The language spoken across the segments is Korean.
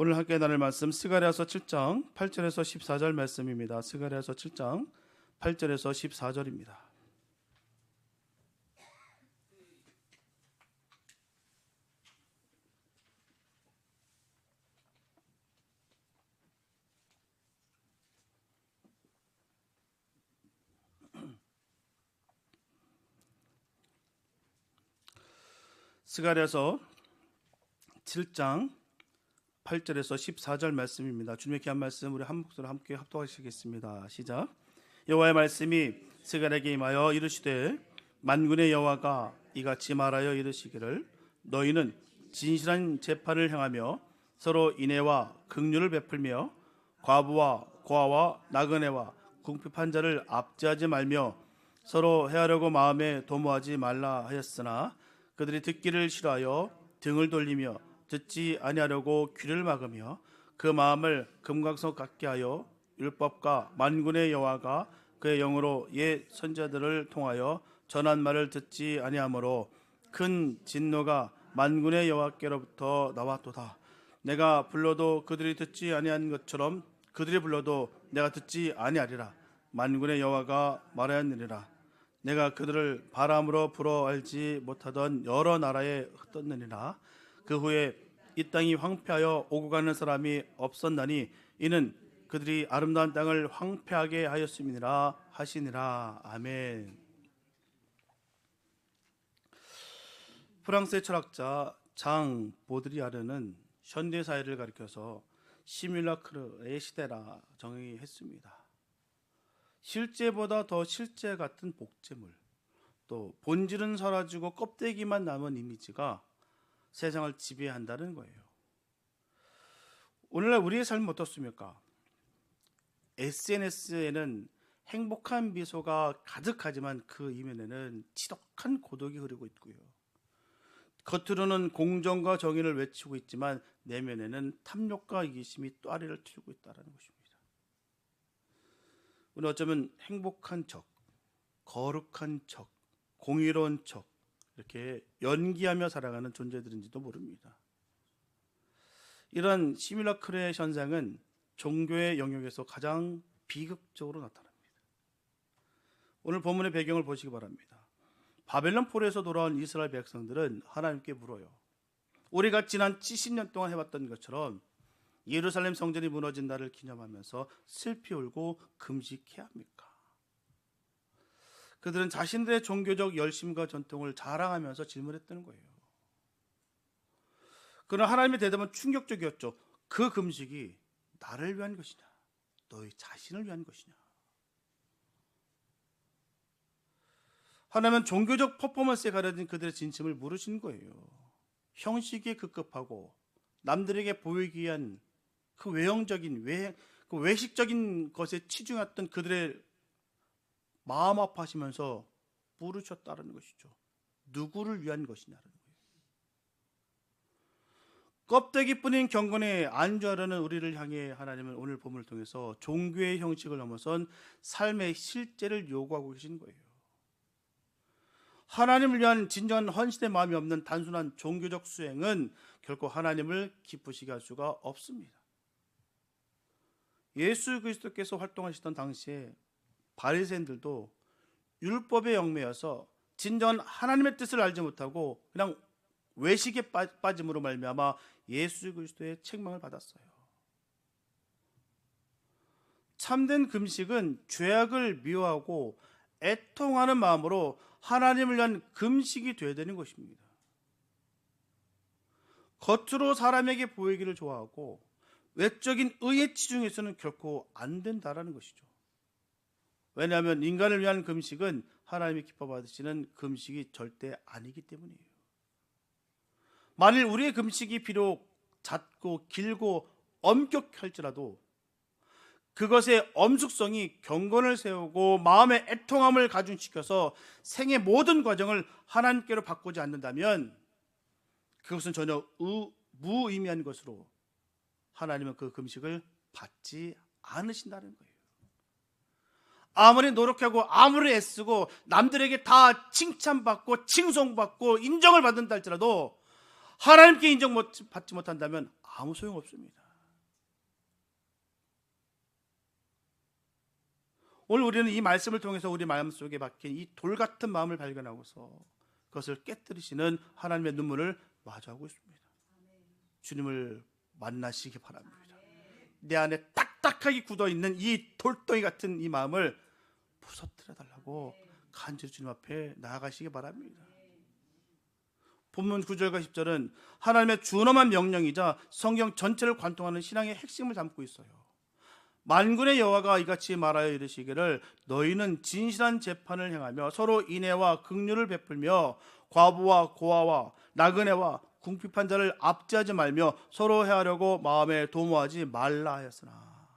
오늘 함께 나눌 말씀 스가랴서 7장 8절에서 14절 말씀입니다. 스가랴서 7장 8절에서 14절입니다. 스가랴서 7장 8절에서 14절 말씀입니다. 주님의 귀한 말씀 우리 한 목소리로 함께 합독하시겠습니다. 시작. 여호와의 말씀이 스가랴에게 임하여 이르시되 만군의 여호와가 이같이 말하여 이르시기를 너희는 진실한 재판을 행하며 서로 인애와 긍휼을 베풀며 과부와 고아와 나그네와 궁핍한 자를 압제하지 말며 서로 해하려고 마음에 도모하지 말라 하였으나 그들이 듣기를 싫어하여 등을 돌리며 듣지 아니하려고 귀를 막으며 그 마음을 금강석 같게 하여 율법과 만군의 여호와가 그의 영으로 옛 선자들을 통하여 전한 말을 듣지 아니하므로 큰 진노가 만군의 여호와께로부터 나왔도다. 내가 불러도 그들이 듣지 아니한 것처럼 그들이 불러도 내가 듣지 아니하리라. 만군의 여호와가 말하였느니라. 내가 그들을 바람으로 불어 알지 못하던 여러 나라에 흩떴느니라. 그 후에 이 땅이 황폐하여 오고 가는 사람이 없었나니 이는 그들이 아름다운 땅을 황폐하게 하였음이니라 하시니라. 아멘. 프랑스의 철학자 장 보드리아르는 현대사회를 가리켜서 시뮬라크르의 시대라 정의했습니다. 실제보다 더 실제 같은 복제물, 또 본질은 사라지고 껍데기만 남은 이미지가 세상을 지배한다는 거예요. 오늘날 우리의 삶은 어떻습니까? SNS에는 행복한 미소가 가득하지만 그 이면에는 지독한 고독이 흐르고 있고요. 겉으로는 공정과 정의를 외치고 있지만 내면에는 탐욕과 이기심이 또아리를 튀고 있다는 것입니다. 우리 어쩌면 행복한 척, 거룩한 척, 공의로운 척 이렇게 연기하며 살아가는 존재들인지도 모릅니다. 이런 시뮬라크르의 현상은 종교의 영역에서 가장 비극적으로 나타납니다. 오늘 본문의 배경을 보시기 바랍니다. 바벨론 포로에서 돌아온 이스라엘 백성들은 하나님께 물어요. 우리가 지난 70년 동안 해왔던 것처럼 예루살렘 성전이 무너진 날을 기념하면서 슬피 울고 금식해야 합니까? 그들은 자신들의 종교적 열심과 전통을 자랑하면서 질문했다는 거예요. 그러나 하나님의 대답은 충격적이었죠. 그 금식이 나를 위한 것이냐, 너희 자신을 위한 것이냐. 하나님은 종교적 퍼포먼스에 가려진 그들의 진심을 물으신 거예요. 형식에 급급하고 남들에게 보이기 위한 그 외형적인 그 외식적인 것에 치중했던 그들의 마음 아파하시면서 물으셨다는 것이죠. 누구를 위한 것이냐는 거예요. 껍데기뿐인 경건에 안주하려는 우리를 향해 하나님은 오늘 본문을 통해서 종교의 형식을 넘어선 삶의 실제를 요구하고 계신 거예요. 하나님을 위한 진정한 헌신의 마음이 없는 단순한 종교적 수행은 결코 하나님을 기쁘시게 할 수가 없습니다. 예수 그리스도께서 활동하시던 당시에 바리새인들도 율법에 얽매여서 진정한 하나님의 뜻을 알지 못하고 그냥 외식에 빠짐으로 말미암아 예수 그리스도의 책망을 받았어요. 참된 금식은 죄악을 미워하고 애통하는 마음으로 하나님을 위한 금식이 되어야 되는 것입니다. 겉으로 사람에게 보이기를 좋아하고 외적인 의에 치중해서는 결코 안 된다라는 것이죠. 왜냐하면 인간을 위한 금식은 하나님이 기뻐 받으시는 금식이 절대 아니기 때문이에요. 만일 우리의 금식이 비록 잦고 길고 엄격할지라도 그것의 엄숙성이 경건을 세우고 마음의 애통함을 가중시켜서 생의 모든 과정을 하나님께로 바꾸지 않는다면 그것은 전혀 무의미한 것으로 하나님은 그 금식을 받지 않으신다는 거예요. 아무리 노력하고 아무리 애쓰고 남들에게 다 칭찬받고 칭송받고 인정을 받는다 할지라도 하나님께 인정받지 못한다면 아무 소용없습니다. 오늘 우리는 이 말씀을 통해서 우리 마음속에 박힌 이 돌 같은 마음을 발견하고서 그것을 깨뜨리시는 하나님의 눈물을 마주하고 있습니다. 주님을 만나시기 바랍니다. 내 안에 딱딱하게 굳어있는 이 돌덩이 같은 이 마음을 부서뜨려 달라고 간절히 주님 앞에 나아가시기 바랍니다. 본문 9절과 10절은 하나님의 준엄한 명령이자 성경 전체를 관통하는 신앙의 핵심을 담고 있어요. 만군의 여호와가 이같이 말하여 이르시기를 너희는 진실한 재판을 행하며 서로 인애와 긍휼을 베풀며 과부와 고아와 나그네와 궁핍한 자를 압제하지 말며 서로 해하려고 마음에 도모하지 말라 하였으나.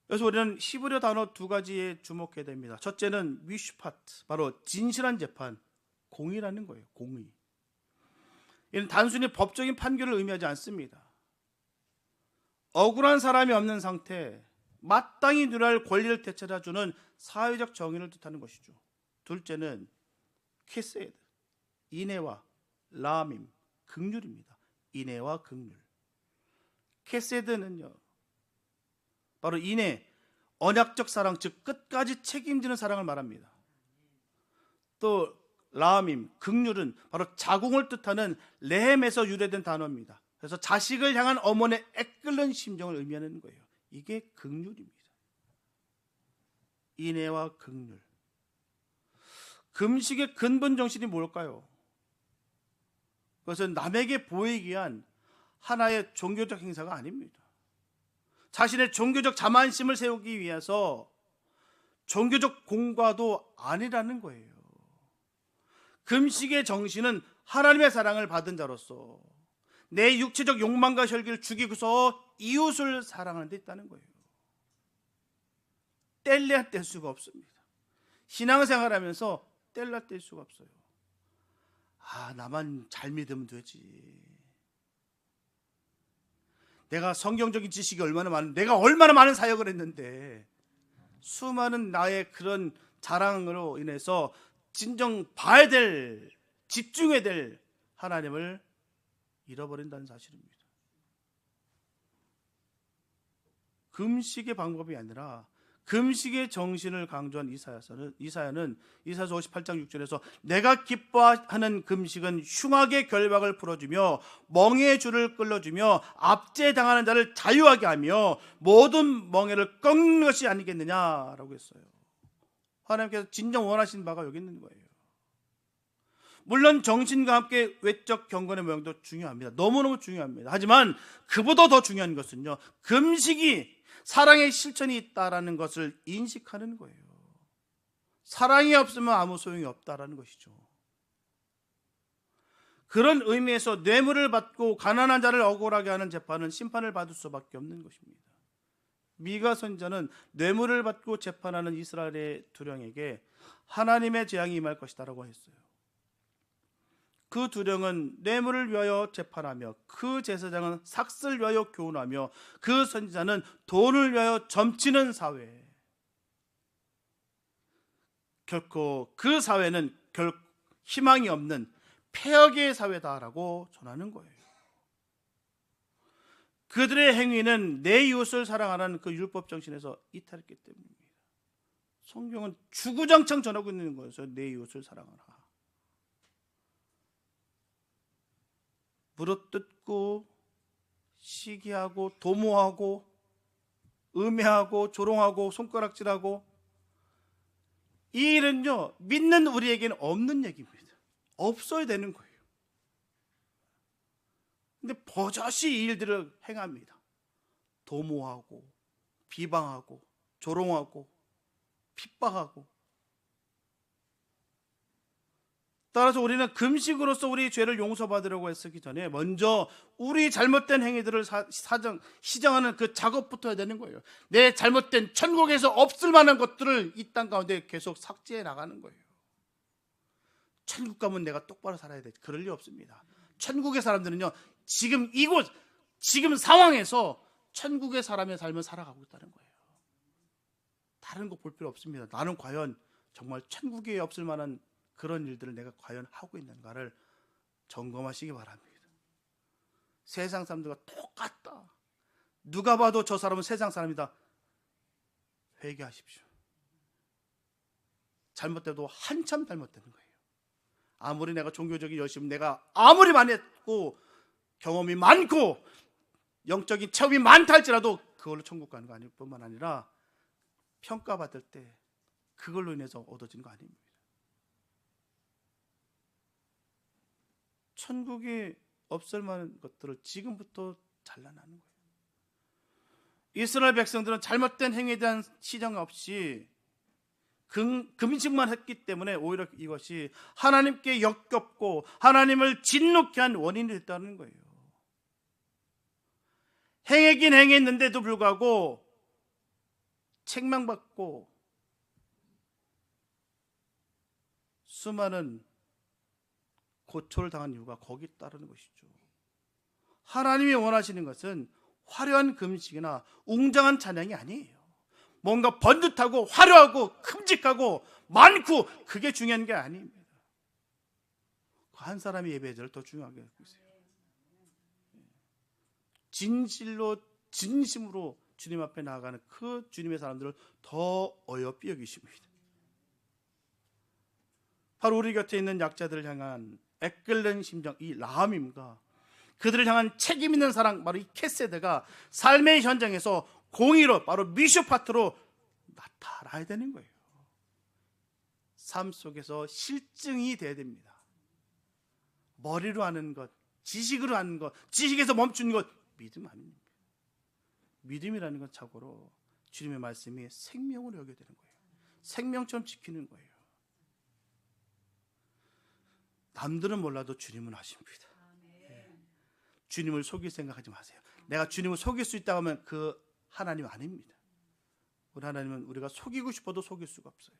그래서 우리는 히브리어 단어 두 가지에 주목해야 됩니다. 첫째는 미슈파트, 바로 진실한 재판, 공의라는 거예요. 공의. 이는 단순히 법적인 판결을 의미하지 않습니다. 억울한 사람이 없는 상태, 마땅히 누려야 할 권리를 되찾아주는 사회적 정의를 뜻하는 것이죠. 둘째는 케세드, 인애와 라밈, 긍휼입니다. 인애와 긍휼. 케세드는요, 바로 인애, 언약적 사랑, 즉 끝까지 책임지는 사랑을 말합니다. 또 라밈, 긍휼은 바로 자궁을 뜻하는 레헴에서 유래된 단어입니다. 그래서 자식을 향한 어머니의 애끓는 심정을 의미하는 거예요. 이게 긍휼입니다. 인애와 긍휼. 금식의 근본 정신이 뭘까요? 그것은 남에게 보이기 위한 하나의 종교적 행사가 아닙니다. 자신의 종교적 자만심을 세우기 위해서 종교적 공과도 아니라는 거예요. 금식의 정신은 하나님의 사랑을 받은 자로서 내 육체적 욕망과 혈기를 죽이고서 이웃을 사랑하는 데 있다는 거예요. 뗄래야 뗄 수가 없습니다. 신앙생활하면서 뗄래야 뗄 수가 없어요. 나만 잘 믿으면 되지. 내가 성경적인 지식이 얼마나 많은데, 내가 얼마나 많은 사역을 했는데, 수많은 나의 그런 자랑으로 인해서 진정 봐야 될, 집중해야 될 하나님을 잃어버린다는 사실입니다. 금식의 방법이 아니라 금식의 정신을 강조한 이사야는 이사야서 58장 6절에서 내가 기뻐하는 금식은 흉악의 결박을 풀어주며 멍에의 줄을 끌어주며 압제당하는 자를 자유하게 하며 모든 멍에를 꺾는 것이 아니겠느냐라고 했어요. 하나님께서 진정 원하시는 바가 여기 있는 거예요. 물론 정신과 함께 외적 경건의 모양도 중요합니다. 너무너무 중요합니다. 하지만 그보다 더 중요한 것은요, 금식이 사랑의 실천이 있다라는 것을 인식하는 거예요. 사랑이 없으면 아무 소용이 없다라는 것이죠. 그런 의미에서 뇌물을 받고 가난한 자를 억울하게 하는 재판은 심판을 받을 수밖에 없는 것입니다. 미가 선지자는 뇌물을 받고 재판하는 이스라엘의 두령에게 하나님의 재앙이 임할 것이다라고 했어요. 그 두령은 뇌물을 위하여 재판하며 그 제사장은 삭슬 위하여 교훈하며 그 선지자는 돈을 위하여 점치는 사회. 결코 그 사회는 희망이 없는 폐역의 사회다라고 전하는 거예요. 그들의 행위는 내 이웃을 사랑하라는 그 율법 정신에서 이탈했기 때문입니다. 성경은 주구장창 전하고 있는 거예요. 내 이웃을 사랑하라. 물어뜯고 시기하고 도모하고 음해하고 조롱하고 손가락질하고, 이 일은요, 믿는 우리에게는 없는 얘기입니다. 없어야 되는 거예요. 근데 버젓이 이 일들을 행합니다. 도모하고 비방하고 조롱하고 핍박하고. 따라서 우리는 금식으로서 우리 죄를 용서받으려고 했기 전에 먼저 우리 잘못된 행위들을 시정하는 그 작업부터 해야 되는 거예요. 내 잘못된 천국에서 없을 만한 것들을 이 땅 가운데 계속 삭제해 나가는 거예요. 천국 가면 내가 똑바로 살아야 돼. 그럴 리 없습니다. 천국의 사람들은요, 지금 이곳, 지금 상황에서 천국의 사람의 삶을 살아가고 있다는 거예요. 다른 거 볼 필요 없습니다. 나는 과연 정말 천국에 없을 만한 그런 일들을 내가 과연 하고 있는가를 점검하시기 바랍니다. 세상 사람들과 똑같다. 누가 봐도 저 사람은 세상 사람이다. 회개하십시오. 잘못돼도 한참 잘못되는 거예요. 아무리 내가 종교적인 열심, 내가 아무리 많이 했고 경험이 많고 영적인 체험이 많다 할지라도 그걸로 천국 가는 거 아닐 뿐만 아니라 평가받을 때 그걸로 인해서 얻어지는 거 아닙니다. 천국이 없을 만한 것들을 지금부터 잘라내는 거예요. 이스라엘 백성들은 잘못된 행위에 대한 시정 없이 금식만 했기 때문에 오히려 이것이 하나님께 역겹고 하나님을 진노케 한 원인이 됐다는 거예요. 행했긴 행했는데도 불구하고 책망받고 수많은 고초를 당한 이유가 거기 따르는 것이죠. 하나님이 원하시는 것은 화려한 금식이나 웅장한 찬양이 아니에요. 뭔가 번듯하고 화려하고 큼직하고 많고 그게 중요한 게 아닙니다. 한 사람이 예배자를 더 중요하게 하고 있어요. 진실로 진심으로 주님 앞에 나아가는 그 주님의 사람들을 더 어여삐 여기십니다. 바로 우리 곁에 있는 약자들을 향한 애끓는 심정, 이 라함임과 그들을 향한 책임 있는 사랑, 바로 이 켓세드가 삶의 현장에서 공의로, 바로 미슈파트로 나타나야 되는 거예요. 삶 속에서 실증이 돼야 됩니다. 머리로 하는 것, 지식으로 하는 것, 지식에서 멈춘 것, 믿음 아닙니다. 믿음이라는 건 참고로 주님의 말씀이 생명으로 여겨야 되는 거예요. 생명처럼 지키는 거예요. 남들은 몰라도 주님은 아십니다. 주님을 속일 생각하지 마세요. 내가 주님을 속일 수 있다고 하면 그 하나님 아닙니다. 우리 하나님은 우리가 속이고 싶어도 속일 수가 없어요.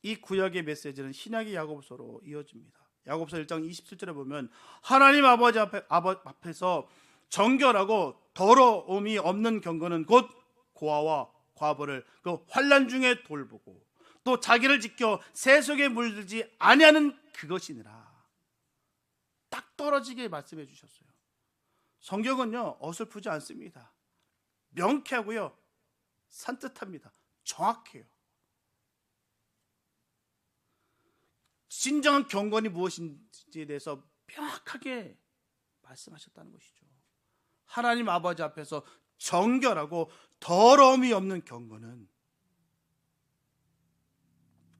이 구약의 메시지는 신약의 야고보서로 이어집니다. 야고보서 1장 27절에 보면 하나님 아버지 앞에서 정결하고 더러움이 없는 경건은 곧 고아와 과부를 그 환난 중에 돌보고 또 자기를 지켜 새 속에 물들지 아니하는 그것이니라. 딱 떨어지게 말씀해 주셨어요. 성경은요 어설프지 않습니다. 명쾌하고요 산뜻합니다. 정확해요. 진정한 경건이 무엇인지에 대해서 명확하게 말씀하셨다는 것이죠. 하나님 아버지 앞에서 정결하고 더러움이 없는 경건은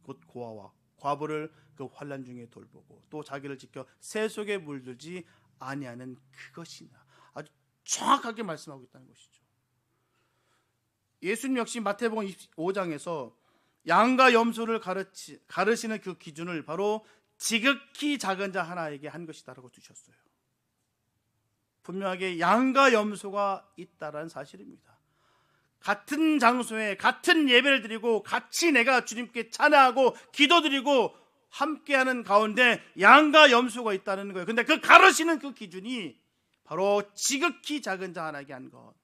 곧 고아와 과부를 그 환난 중에 돌보고 또 자기를 지켜 새 속에 물들지 아니하는 그것이나, 아주 정확하게 말씀하고 있다는 것이죠. 예수님 역시 마태복음 25장에서 양과 염소를 가르치는 그 기준을 바로 지극히 작은 자 하나에게 한 것이다라고 두셨어요. 분명하게 양과 염소가 있다라는 사실입니다. 같은 장소에 같은 예배를 드리고 같이 내가 주님께 찬양하고 기도드리고 함께하는 가운데 양과 염소가 있다는 거예요. 근데 그 가르치는 그 기준이 바로 지극히 작은 자 하나에게 한 것,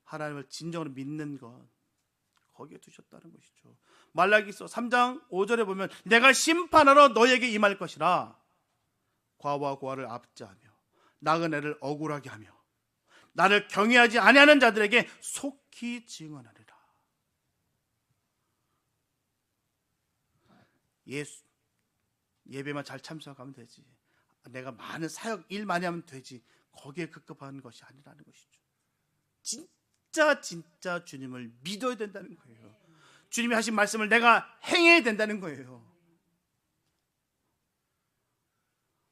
하나님을 진정으로 믿는 것, 거기에 두셨다는 것이죠. 말라기서 3장 5절에 보면 내가 심판하러 너에게 임할 것이라 과와 고아를 압제하며 나그네를 억울하게 하며 나를 경외하지 아니하는 자들에게 속히 증언하리라. 예배만 잘 참석하면 되지, 내가 많은 사역 일 많이 하면 되지, 거기에 급급한 것이 아니라는 것이죠. 진짜 주님을 믿어야 된다는 거예요. 주님이 하신 말씀을 내가 행해야 된다는 거예요.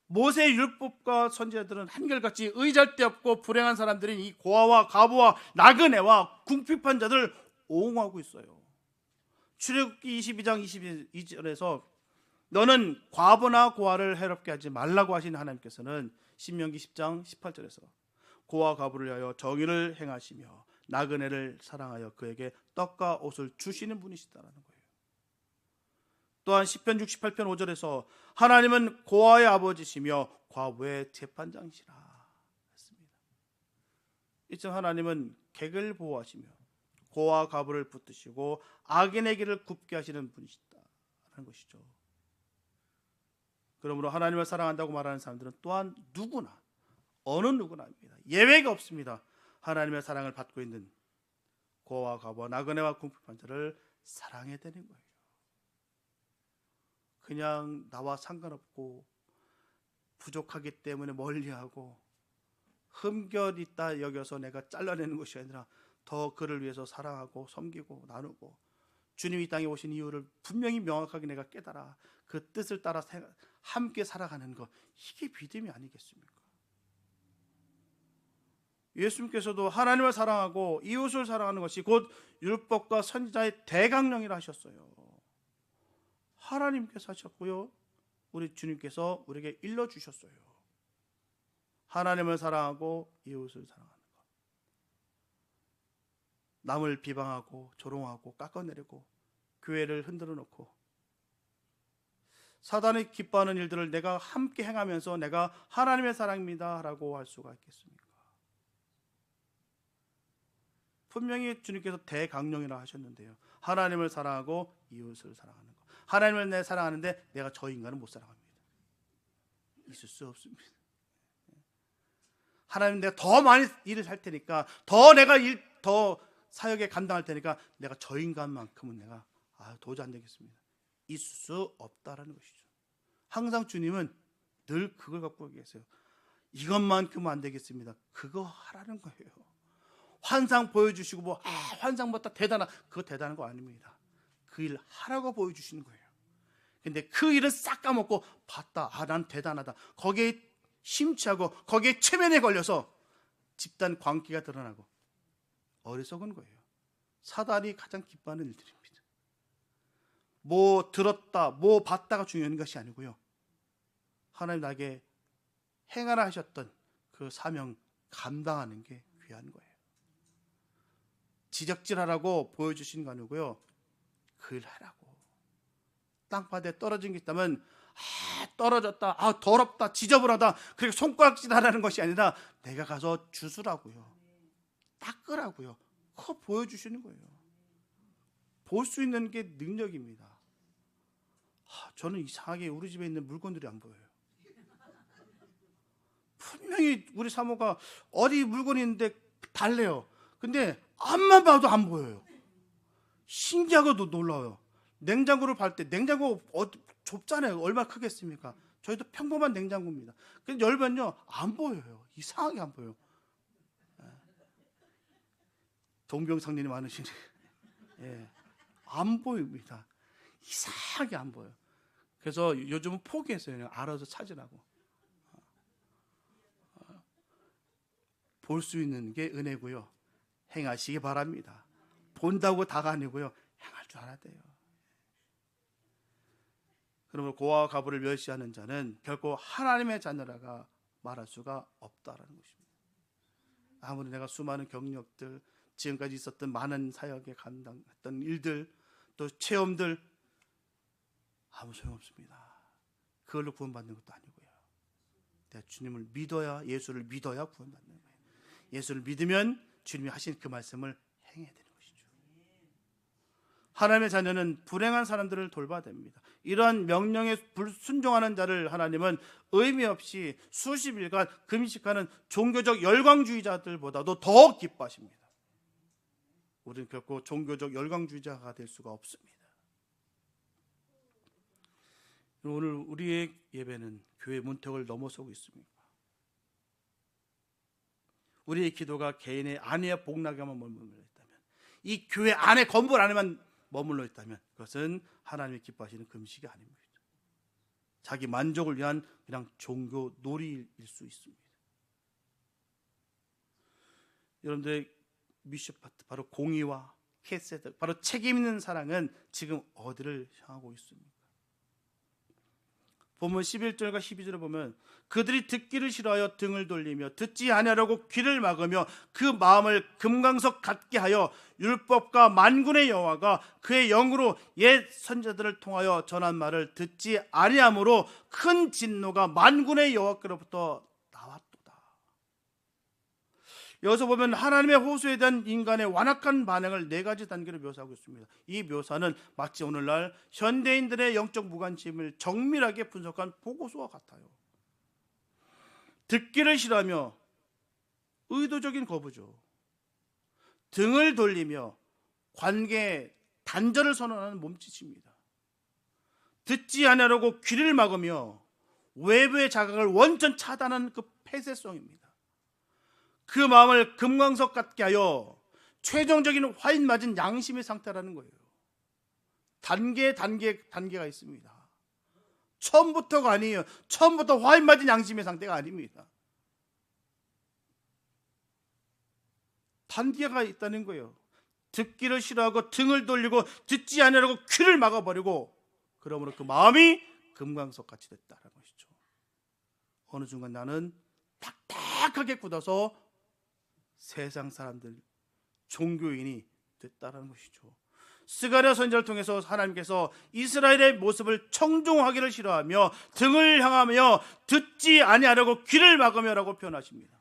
모세의 율법과 선지자들은 한결같이 의지할 데 없고 불행한 사람들인 이 고아와 과부와 나그네와 궁핍한 자들을 옹호하고 있어요. 출애굽기 22장 22절에서 너는 과부나 고아를 해롭게 하지 말라고 하신 하나님께서는 신명기 10장 18절에서 고아 과부를 위하여 정의를 행하시며 나그네를 사랑하여 그에게 떡과 옷을 주시는 분이시다라는 거예요. 또한 시편 68편 5절에서 하나님은 고아의 아버지시며 과부의 재판장이시라 했습니다. 이처럼 하나님은 객을 보호하시며 고아 과부를 붙드시고 악인의 길을 굽게 하시는 분이시다라는 것이죠. 그러므로 하나님을 사랑한다고 말하는 사람들은 또한 누구나, 어느 누구나입니다. 예외가 없습니다. 하나님의 사랑을 받고 있는 고아와 과부와 나그네와 궁핍한 자를 사랑해야 되는 거예요. 그냥 나와 상관없고 부족하기 때문에 멀리하고 흠결 있다 여겨서 내가 잘라내는 것이 아니라 더 그를 위해서 사랑하고 섬기고 나누고 주님이 이 땅에 오신 이유를 분명히 명확하게 내가 깨달아 그 뜻을 따라 함께 살아가는 것, 이게 믿음이 아니겠습니까? 예수님께서도 하나님을 사랑하고 이웃을 사랑하는 것이 곧 율법과 선지자의 대강령이라 하셨어요. 하나님께서 하셨고요, 우리 주님께서 우리에게 일러주셨어요. 하나님을 사랑하고 이웃을 사랑하는 것. 남을 비방하고 조롱하고 깎아내리고 교회를 흔들어 놓고 사단이 기뻐하는 일들을 내가 함께 행하면서 내가 하나님의 사랑입니다 라고 할 수가 있겠습니까? 분명히 주님께서 대강령이라 하셨는데요, 하나님을 사랑하고 이웃을 사랑하는 것. 하나님을 내 사랑하는데 내가 저 인간은 못 사랑합니다. 있을 수 없습니다. 하나님, 내가 더 많이 일을 할 테니까, 더 내가 더 사역에 감당할 테니까 내가 저 인간만큼은 내가 도저히 안 되겠습니다. 있을 수 없다라는 것이죠. 항상 주님은 늘 그걸 갖고 계세요. 이것만큼은 안 되겠습니다. 그거 하라는 거예요. 환상 보여주시고 뭐 환상보다 대단한, 그거 대단한 거 아닙니다. 그 일 하라고 보여주시는 거예요. 근데 그 일은 싹 까먹고 봤다, 난 대단하다, 거기에 심취하고 거기에 최면에 걸려서 집단 광기가 드러나고 어리석은 거예요. 사단이 가장 기뻐하는 일들입니다. 뭐 들었다, 뭐 봤다가 중요한 것이 아니고요, 하나님 나에게 행하라 하셨던 그 사명 감당하는 게 귀한 거예요. 지적질하라고 보여주신 거 아니고요, 그 일 하라고. 땅바닥에 떨어진 게 있다면 떨어졌다, 더럽다, 지저분하다, 그렇게 손가락질 하라는 것이 아니라 내가 가서 주스라고요, 닦으라고요. 그거 보여주시는 거예요. 볼 수 있는 게 능력입니다. 저는 이상하게 우리 집에 있는 물건들이 안 보여요. 분명히 우리 사모가 어디 물건이 있는데 달래요. 근데 앞만 봐도 안 보여요. 신기하고도 놀라워요. 냉장고를 팔 때 냉장고 좁잖아요. 얼마나 크겠습니까? 저희도 평범한 냉장고입니다. 근데 열면요 안 보여요. 이상하게 안 보여요. 동병상련이 많으시네. 예, 안 보입니다. 이상하게 안 보여요. 그래서 요즘은 포기했어요. 그냥 알아서 찾으라고. 볼 수 있는 게 은혜고요, 행하시기 바랍니다. 본다고 다가 아니고요, 행할 줄 알아야 돼요. 그러므로 고아와 과부를 멸시하는 자는 결코 하나님의 자녀라가 말할 수가 없다라는 것입니다. 아무리 내가 수많은 경력들, 지금까지 있었던 많은 사역에 감당했던 일들, 또 체험들, 아무 소용없습니다. 그걸로 구원받는 것도 아니고요, 내가 주님을 믿어야, 예수를 믿어야 구원받는 거예요. 예수를 믿으면 주님이 하신 그 말씀을 행해야 되는 것이죠. 하나님의 자녀는 불행한 사람들을 돌봐야 됩니다. 이러한 명령에 불순종하는 자를 하나님은 의미 없이 수십 일간 금식하는 종교적 열광주의자들보다도 더 기뻐하십니다. 우리는 결코 종교적 열광주의자가 될 수가 없습니다. 오늘 우리의 예배는 교회 문턱을 넘어서고 있습니다. 우리의 기도가 개인의 안에 복락에만 머물러 있다면, 이 교회 안에 건물 안에만 머물러 있다면 그것은 하나님이 기뻐하시는 금식이 아닙니다. 자기 만족을 위한 그냥 종교 놀이일 수 있습니다. 여러분들의 미션 파트, 바로 공의와 캐세드, 바로 책임 있는 사랑은 지금 어디를 향하고 있습니까? 본문 11절과 12절을 보면 그들이 듣기를 싫어하여 등을 돌리며 듣지 아니하려고 귀를 막으며 그 마음을 금강석 같게 하여 율법과 만군의 여호와가 그의 영으로 옛 선지자들을 통하여 전한 말을 듣지 아니하므로 큰 진노가 만군의 여호와께로부터 나왔도다. 여기서 보면 하나님의 호소에 대한 인간의 완악한 반응을 네 가지 단계로 묘사하고 있습니다. 이 묘사는 마치 오늘날 현대인들의 영적 무관심을 정밀하게 분석한 보고서와 같아요. 듣기를 싫어하며 의도적인 거부죠. 등을 돌리며 관계 단절을 선언하는 몸짓입니다. 듣지 아니하려고 귀를 막으며 외부의 자극을 원천 차단하는 그 폐쇄성입니다. 그 마음을 금광석 같게 하여 최종적인 화인 맞은 양심의 상태라는 거예요. 단계가 있습니다. 처음부터가 아니에요. 처음부터 화인 맞은 양심의 상태가 아닙니다. 단계가 있다는 거예요. 듣기를 싫어하고 등을 돌리고 듣지 않으려고 귀를 막아버리고, 그러므로 그 마음이 금광석 같이 됐다는 것이죠. 어느 순간 나는 딱딱하게 굳어서 세상 사람들, 종교인이 됐다는 것이죠. 스가랴 선지자를 통해서 하나님께서 이스라엘의 모습을 청종하기를 싫어하며 등을 향하며 듣지 아니하려고 귀를 막으며라고 표현하십니다.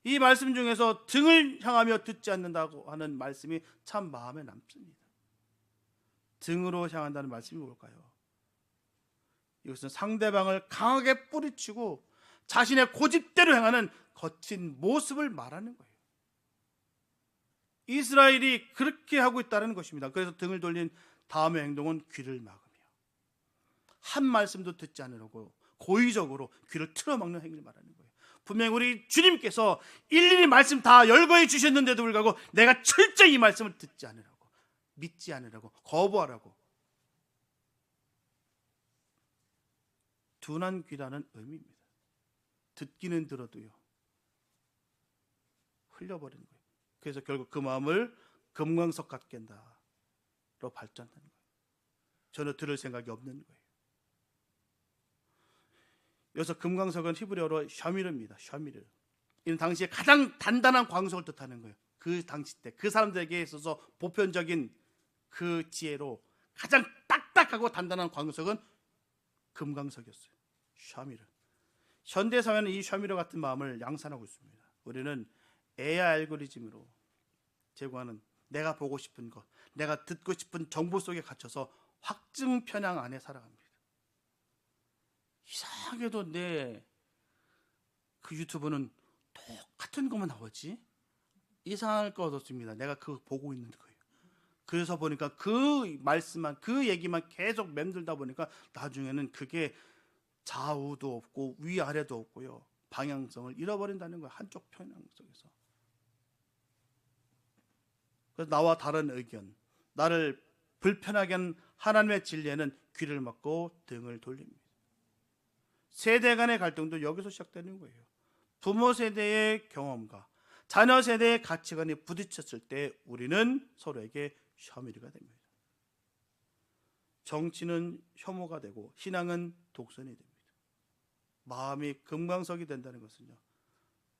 이 말씀 중에서 등을 향하며 듣지 않는다고 하는 말씀이 참 마음에 남습니다. 등으로 향한다는 말씀이 뭘까요? 이것은 상대방을 강하게 뿌리치고 자신의 고집대로 행하는 거친 모습을 말하는 거예요. 이스라엘이 그렇게 하고 있다는 것입니다. 그래서 등을 돌린 다음의 행동은 귀를 막으며 한 말씀도 듣지 않으려고 고의적으로 귀를 틀어막는 행위를 말하는 거예요. 분명히 우리 주님께서 일일이 말씀 다 열거해 주셨는데도 불구하고 내가 철저히 이 말씀을 듣지 않으라고, 믿지 않으라고, 거부하라고, 둔한 귀라는 의미입니다. 듣기는 들어도요, 흘려버리는 거예요. 그래서 결국 그 마음을 금광석 같게 한다로 발전하는 거예요. 전혀 들을 생각이 없는 거예요. 여기서 금광석은 히브리어로 샤미르입니다. 샤미르. 이는 당시에 가장 단단한 광석을 뜻하는 거예요. 그 당시 때 그 사람들에게 있어서 보편적인 그 지혜로 가장 딱딱하고 단단한 광석은 금광석이었어요. 샤미르. 현대 사회는 이 샤미르 같은 마음을 양산하고 있습니다. 우리는 AI 알고리즘으로 제공하는 내가 보고 싶은 것, 내가 듣고 싶은 정보 속에 갇혀서 확증 편향 안에 살아갑니다. 이상하게도 내 그 유튜브는 똑같은 것만 나오지? 이상할 것 없습니다. 내가 그거 보고 있는 거예요. 그래서 보니까 그 말씀만, 그 얘기만 계속 맴돌다 보니까 나중에는 그게 좌우도 없고 위아래도 없고요, 방향성을 잃어버린다는 거예요. 한쪽 편향 속에서. 그래서 나와 다른 의견, 나를 불편하게 하는 하나님의 진리에는 귀를 막고 등을 돌립니다. 세대 간의 갈등도 여기서 시작되는 거예요. 부모 세대의 경험과 자녀 세대의 가치관이 부딪혔을 때 우리는 서로에게 샤미르가 됩니다. 정치는 혐오가 되고 신앙은 독선이 됩니다. 마음이 금광석이 된다는 것은요,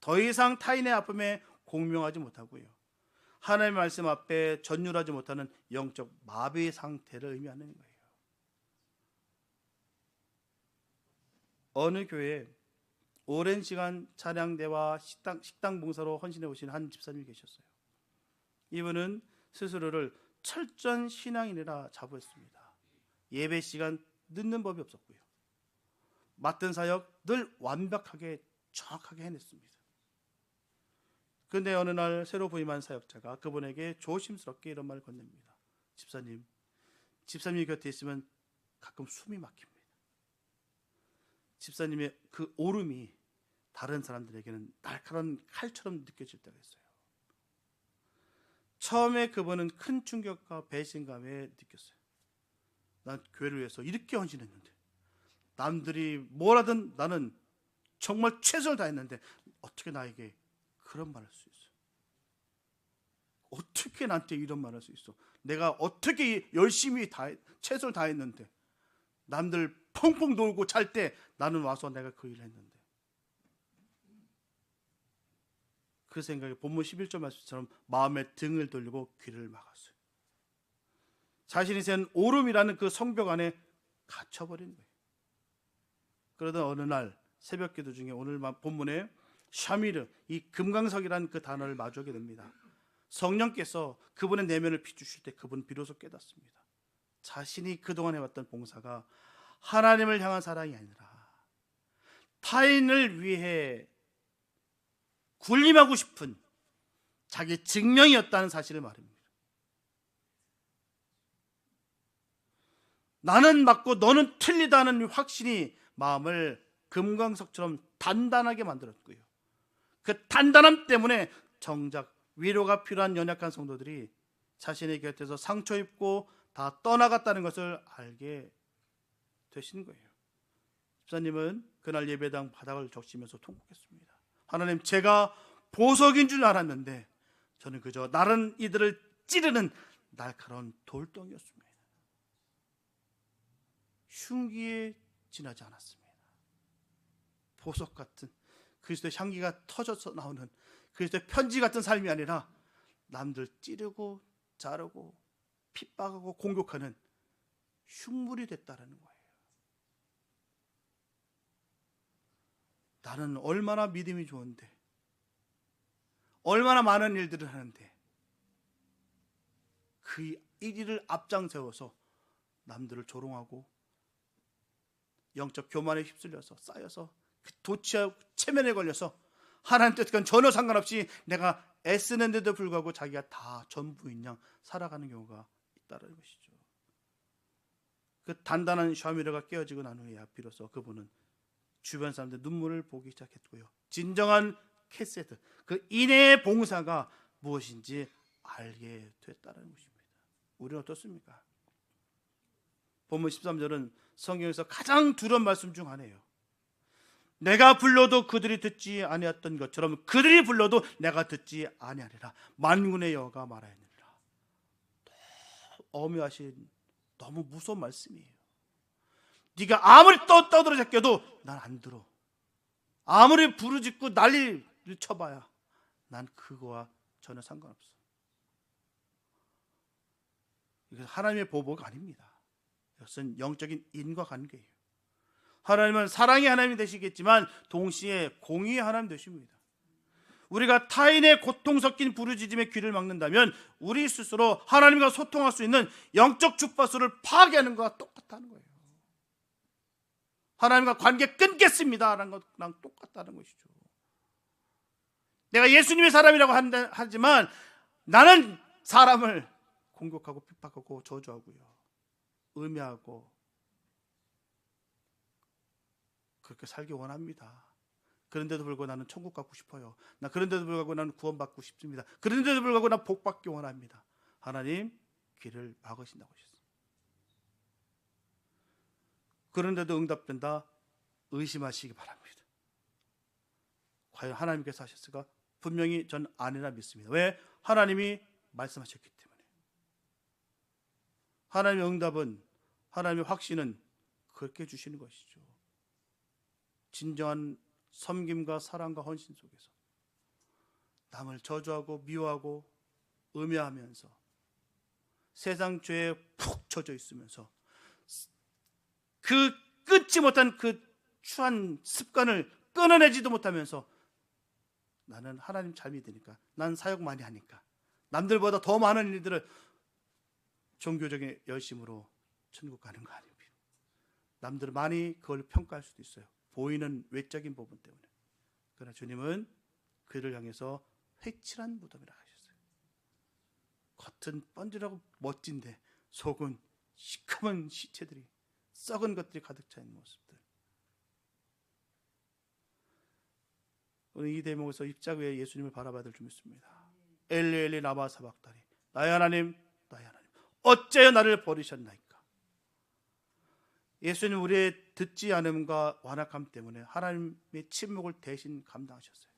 더 이상 타인의 아픔에 공명하지 못하고요, 하나님의 말씀 앞에 전율하지 못하는 영적 마비 상태를 의미하는 거예요. 어느 교회에 오랜 시간 찬양대와 식당 봉사로 헌신해 오신 한 집사님이 계셨어요. 이분은 스스로를 철저한 신앙인이라 자부했습니다. 예배 시간 늦는 법이 없었고요, 맡은 사역 늘 완벽하게 정확하게 해냈습니다. 그런데 어느 날 새로 부임한 사역자가 그분에게 조심스럽게 이런 말을 건넵니다. 집사님 곁에 있으면 가끔 숨이 막힙니다. 집사님의 그 오름이 다른 사람들에게는 날카로운 칼처럼 느껴질 때가 있어요. 처음에 그분은 큰 충격과 배신감에 느꼈어요. 난 교회를 위해서 이렇게 헌신했는데, 남들이 뭘 하든 나는 정말 최선을 다했는데 어떻게 나에게 그런 말을 할 수 있어? 어떻게 나한테 이런 말을 할 수 있어? 내가 어떻게 열심히 최선을 다했는데, 남들 펑펑 놀고 잘 때 나는 와서 내가 그 일을 했는데. 그 생각에 본문 11절 말씀처럼 마음의 등을 돌리고 귀를 막았어요. 자신이 센 오름이라는 그 성벽 안에 갇혀버린 거예요. 그러던 어느 날 새벽 기도 중에 오늘 본문에 샤미르, 이 금강석이라는 그 단어를 마주하게 됩니다. 성령께서 그분의 내면을 비추실 때 그분은 비로소 깨닫습니다. 자신이 그동안 해왔던 봉사가 하나님을 향한 사랑이 아니라 타인을 위해 군림하고 싶은, 자기 증명이었다는 사실을 말합니다. 나는 맞고 너는 틀리다는 확신이 마음을 금광석처럼 단단하게 만들었고요. 그 단단함 때문에 정작 위로가 필요한 연약한 성도들이 자신의 곁에서 상처 입고 다 떠나갔다는 것을 알게 되신 거예요. 집사님은 그날 예배당 바닥을 적시면서 통곡했습니다. 하나님, 제가 보석인 줄 알았는데 저는 그저 다른 이들을 찌르는 날카로운 돌덩이였습니다. 흉기에 지나지 않았습니다. 보석 같은 그리스도의 향기가 터져서 나오는 그리스도의 편지 같은 삶이 아니라 남들 찌르고 자르고 핍박하고 공격하는 흉물이 됐다라는 거예요. 나는 얼마나 믿음이 좋은데, 얼마나 많은 일들을 하는데 그 일을 앞장세워서 남들을 조롱하고 영적 교만에 휩쓸려서 쌓여서 그 도취하고 체면에 걸려서 하나님 뜻과는 전혀 상관없이 내가 애쓰는데도 불구하고 자기가 다 전부인 양 살아가는 경우가 있다는 것이죠. 그 단단한 샤미르가 깨어지고 난 후에 비로소 그분은 주변 사람들 눈물을 보기 시작했고요. 진정한 캐세드, 그 인애의 봉사가 무엇인지 알게 됐다는 것입니다. 우리는 어떻습니까? 본문 13절은 성경에서 가장 두려운 말씀 중 하나예요. 내가 불러도 그들이 듣지 아니했던 것처럼 그들이 불러도 내가 듣지 아니하리라. 만군의 여호와가 말하였느니라. 엄묘하신 너무 무서운 말씀이에요. 네가 아무리 떠들어 제껴도 난 안 들어. 아무리 부르짖고 난리를 쳐봐야 난 그거와 전혀 상관없어. 이것은 하나님의 보복 아닙니다. 이것은 영적인 인과관계예요. 하나님은 사랑의 하나님이 되시겠지만 동시에 공의의 하나님 되십니다. 우리가 타인의 고통 섞인 부르짖음의 귀를 막는다면 우리 스스로 하나님과 소통할 수 있는 영적 주파수를 파괴하는 것과 똑같다는 거예요. 하나님과 관계 끊겠습니다라는 것랑 똑같다는 것이죠. 내가 예수님의 사람이라고 하지만 나는 사람을 공격하고 핍박하고 저주하고요, 음해하고 그렇게 살기 원합니다. 그런데도 불구하고 나는 천국 갖고 싶어요. 그런데도 불구하고 나는 구원받고 싶습니다. 그런데도 불구하고 나는 복받기 원합니다. 하나님 귀를 막으신다고 하셨어요. 그런데도 응답된다 의심하시기 바랍니다. 과연 하나님께서 하셨을까? 분명히 전 아니라 믿습니다. 왜? 하나님이 말씀하셨기 때문에. 하나님의 응답은, 하나님의 확신은 그렇게 주시는 것이죠. 진정한 섬김과 사랑과 헌신 속에서 남을 저주하고 미워하고 음해하면서 세상 죄에 푹 젖어 있으면서 그 끊지 못한 그 추한 습관을 끊어내지도 못하면서 나는 하나님 잘 믿으니까, 난 사역 많이 하니까, 남들보다 더 많은 일들을 종교적인 열심으로 천국 가는 거 아닙니다. 남들은 많이 그걸 평가할 수도 있어요. 보이는 외적인 부분 때문에. 그러나 주님은 그를 향해서 회칠한 무덤이라 하셨어요. 겉은 번지르고 멋진데 속은 시커먼 시체들이, 썩은 것들이 가득 차 있는 모습들. 오늘 이 대목에서 입자구에 예수님을 바라봐야 될 줄 믿습니다. 엘리 엘리 라마 사박다니, 나의 하나님 나의 하나님 어째여 나를 버리셨나이까. 예수님 우리의 듣지 않음과 완악함 때문에 하나님의 침묵을 대신 감당하셨어요.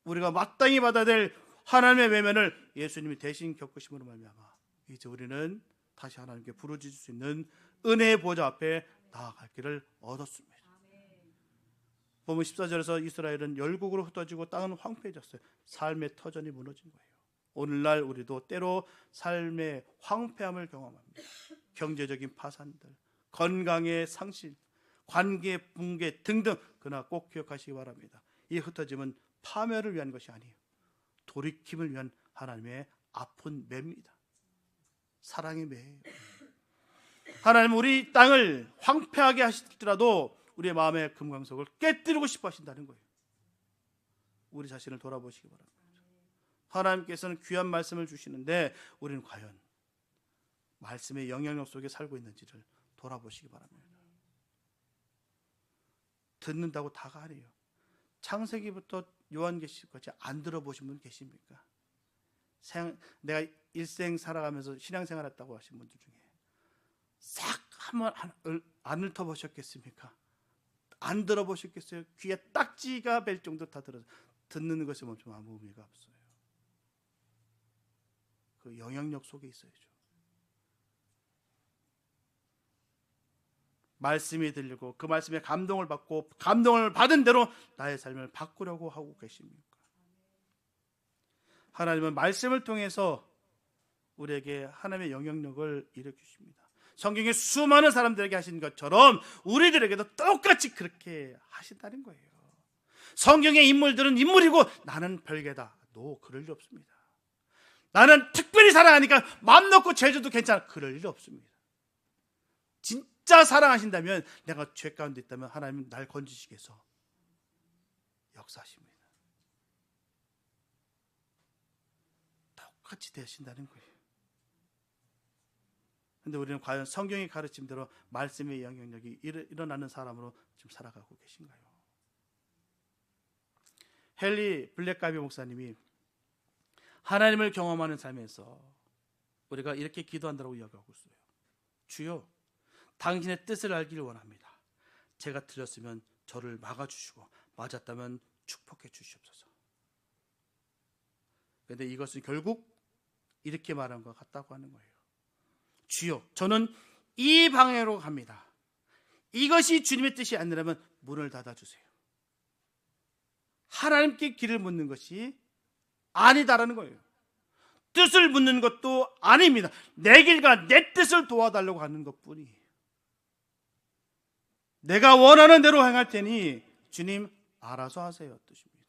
우리가 마땅히 받아야 될 하나님의 외면을 예수님이 대신 겪으심으로 말미암아 이제 우리는 다시 하나님께 부르짖을 수 있는 은혜의 보좌 앞에 나아갈 길을 얻었습니다. 보면 14절에서 이스라엘은 열국으로 흩어지고 땅은 황폐해졌어요. 삶의 터전이 무너진 거예요. 오늘날 우리도 때로 삶의 황폐함을 경험합니다. 경제적인 파산들, 건강의 상실, 관계 붕괴 등등. 그러나 꼭 기억하시기 바랍니다. 이 흩어짐은 파멸을 위한 것이 아니에요. 돌이킴을 위한 하나님의 아픈 매입니다. 사랑의 매예요. 하나님 우리 땅을 황폐하게 하시더라도 우리의 마음의 금강석을 깨뜨리고 싶어 하신다는 거예요. 우리 자신을 돌아보시기 바랍니다. 하나님께서는 귀한 말씀을 주시는데 우리는 과연 말씀의 영향력 속에 살고 있는지를 돌아보시기 바랍니다. 듣는다고 다가 아니에요. 창세기부터 요한계시까지 안 들어보신 분 계십니까? 내가 일생 살아가면서 신앙생활 했다고 하신 분들 중에 싹 한번 안 훑어보셨겠습니까? 안 들어보셨겠어요? 귀에 딱지가 벨 정도 다 들어서 듣는 것에 멈추면 아무 의미가 없어요. 그 영향력 속에 있어야죠. 말씀이 들리고 그 말씀에 감동을 받고 감동을 받은 대로 나의 삶을 바꾸려고 하고 계십니까? 하나님은 말씀을 통해서 우리에게 하나님의 영향력을 일으키십니다. 성경에 수많은 사람들에게 하신 것처럼 우리들에게도 똑같이 그렇게 하신다는 거예요. 성경의 인물들은 인물이고 나는 별개다. 그럴 일 없습니다. 나는 특별히 사랑하니까 마음 놓고 죄져도 괜찮아. 그럴 일 없습니다. 진짜 사랑하신다면, 내가 죄 가운데 있다면 하나님은 날 건지시기 위해서 역사하십니다. 똑같이 되신다는 거예요. 그런데 우리는 과연 성경의 가르침대로 말씀의 영향력이 일어나는 사람으로 지금 살아가고 계신가요? 헨리 블랙가비 목사님이 하나님을 경험하는 삶에서 우리가 이렇게 기도한다고 이야기하고 있어요. 주여, 당신의 뜻을 알기를 원합니다. 제가 틀렸으면 저를 막아주시고 맞았다면 축복해 주시옵소서. 그런데 이것은 결국 이렇게 말한 것 같다고 하는 거예요. 주여, 저는 이 방향으로 갑니다. 이것이 주님의 뜻이 아니라면 문을 닫아주세요. 하나님께 길을 묻는 것이 아니다라는 거예요. 뜻을 묻는 것도 아닙니다. 내 길과 내 뜻을 도와달라고 하는 것뿐이에요. 내가 원하는 대로 행할 테니 주님 알아서 하세요 뜻입니다.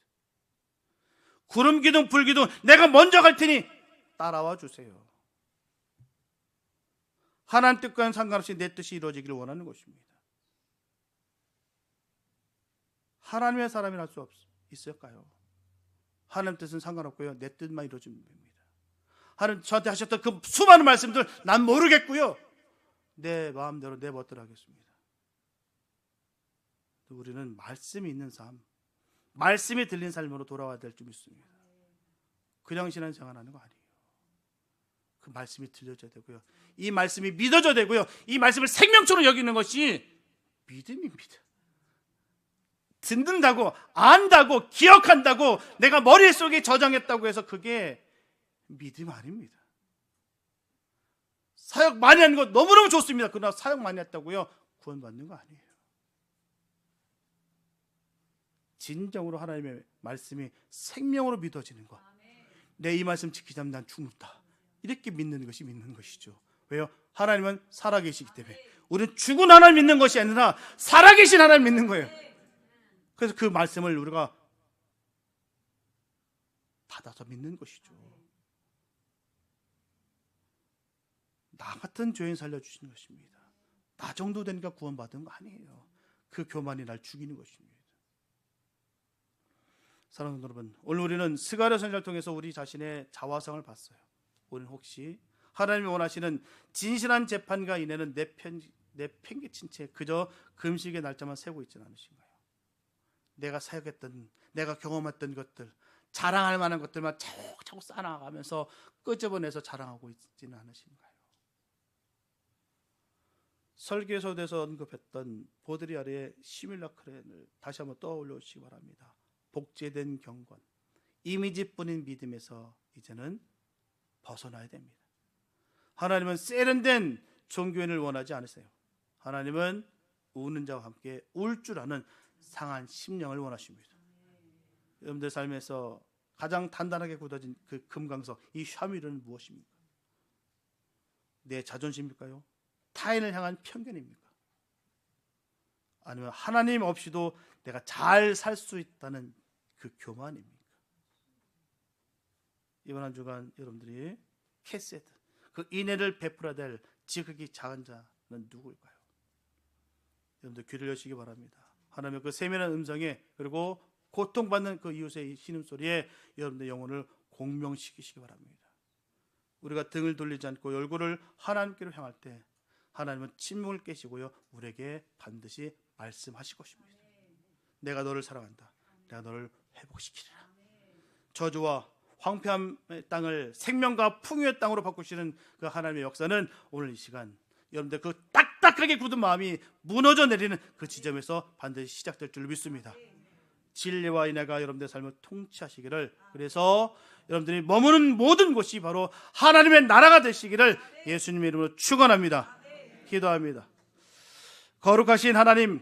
구름 기둥 불 기둥 내가 먼저 갈 테니 따라와 주세요. 하나님 뜻과는 상관없이 내 뜻이 이루어지기를 원하는 것입니다. 하나님의 사람이라 할 수 있을까요? 하나님 뜻은 상관없고요, 내 뜻만 이루어지면 됩니다. 하나님 저한테 하셨던 그 수많은 말씀들 난 모르겠고요, 내 마음대로 내 멋대로 하겠습니다. 우리는 말씀이 있는 삶, 말씀이 들린 삶으로 돌아와야 될 줄 믿습니다. 그냥 신앙생활하는 거 아니에요. 그 말씀이 들려져야 되고요, 이 말씀이 믿어져야 되고요, 이 말씀을 생명처럼 여기는 것이 믿음입니다. 듣는다고, 안다고, 기억한다고 내가 머릿속에 저장했다고 해서 그게 믿음 아닙니다. 사역 많이 하는 거 너무너무 좋습니다. 그러나 사역 많이 했다고요 구원받는 거 아니에요. 진정으로 하나님의 말씀이 생명으로 믿어지는 것, 내 이 말씀 지키자면 난 죽는다, 이렇게 믿는 것이 믿는 것이죠. 왜요? 하나님은 살아계시기 때문에. 우리는 죽은 하나님 믿는 것이 아니라 살아계신 하나님 믿는 거예요. 그래서 그 말씀을 우리가 받아서 믿는 것이죠. 나 같은 죄인 살려주시는 것입니다. 나 정도 되니까 구원받은 거 아니에요. 그 교만이 날 죽이는 것입니다. 사랑하는 여러분, 오늘 우리는 스가랴 선지자를 통해서 우리 자신의 자화상을 봤어요. 우리는 혹시 하나님이 원하시는 진실한 재판과 인해는 내팽개친 채 그저 금식의 날짜만 세고 있지는 않으신가요? 내가 사역했던, 내가 경험했던 것들, 자랑할 만한 것들만 차곡차곡 쌓아나가면서 끄집어내서 자랑하고 있지는 않으신가요? 설계서에서 언급했던 보드리아르의 시뮬라크렌을 다시 한번 떠올려 주시기 바랍니다. 복제된 경건, 이미지뿐인 믿음에서 이제는 벗어나야 됩니다. 하나님은 세련된 종교인을 원하지 않으세요. 하나님은 우는 자와 함께 울 줄 아는 상한 심령을 원하십니다. 여러분들 삶에서 가장 단단하게 굳어진 그 금강석, 이 샤밀은 무엇입니까? 내 자존심일까요? 타인을 향한 편견입니까? 아니면 하나님 없이도 내가 잘 살 수 있다는 그 교만입니까? 이번 한 주간 여러분들이 캐세트, 그 인애를 베풀어야 될 지극히 작은 자는 누구일까요? 여러분들 귀를 여시기 바랍니다. 하나님의 그 세밀한 음성에, 그리고 고통받는 그 이웃의 신음소리에 여러분들의 영혼을 공명시키시기 바랍니다. 우리가 등을 돌리지 않고 얼굴을 하나님께로 향할 때 하나님은 침묵을 깨시고요, 우리에게 반드시 말씀하실 것입니다. 내가 너를 사랑한다. 내가 너를 회복시키리라. 저주와 황폐함의 땅을 생명과 풍요의 땅으로 바꾸시는 그 하나님의 역사는 오늘 이 시간 여러분들 그 딱딱하게 굳은 마음이 무너져 내리는 그 지점에서 반드시 시작될 줄 믿습니다. 진리와 인애가 여러분들의 삶을 통치하시기를, 그래서 여러분들이 머무는 모든 곳이 바로 하나님의 나라가 되시기를 예수님의 이름으로 축원합니다. 기도합니다. 거룩하신 하나님,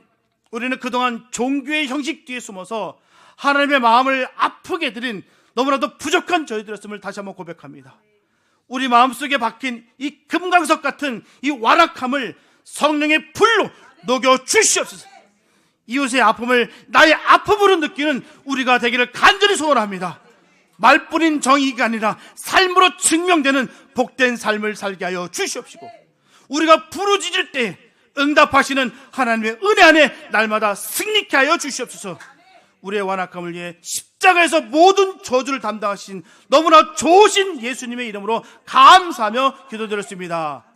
우리는 그동안 종교의 형식 뒤에 숨어서 하나님의 마음을 아프게 드린 너무나도 부족한 저희들이었음을 다시 한번 고백합니다. 우리 마음속에 박힌 이 금강석 같은 이 완악함을 성령의 불로 녹여 주시옵소서. 이웃의 아픔을 나의 아픔으로 느끼는 우리가 되기를 간절히 소원합니다. 말뿐인 정의가 아니라 삶으로 증명되는 복된 삶을 살게 하여 주시옵시고, 우리가 부르짖을 때 응답하시는 하나님의 은혜 안에 날마다 승리케 하여 주시옵소서. 우리의 완악함을 위해 십자가에서 모든 저주를 담당하신 너무나 좋으신 예수님의 이름으로 감사하며 기도드렸습니다.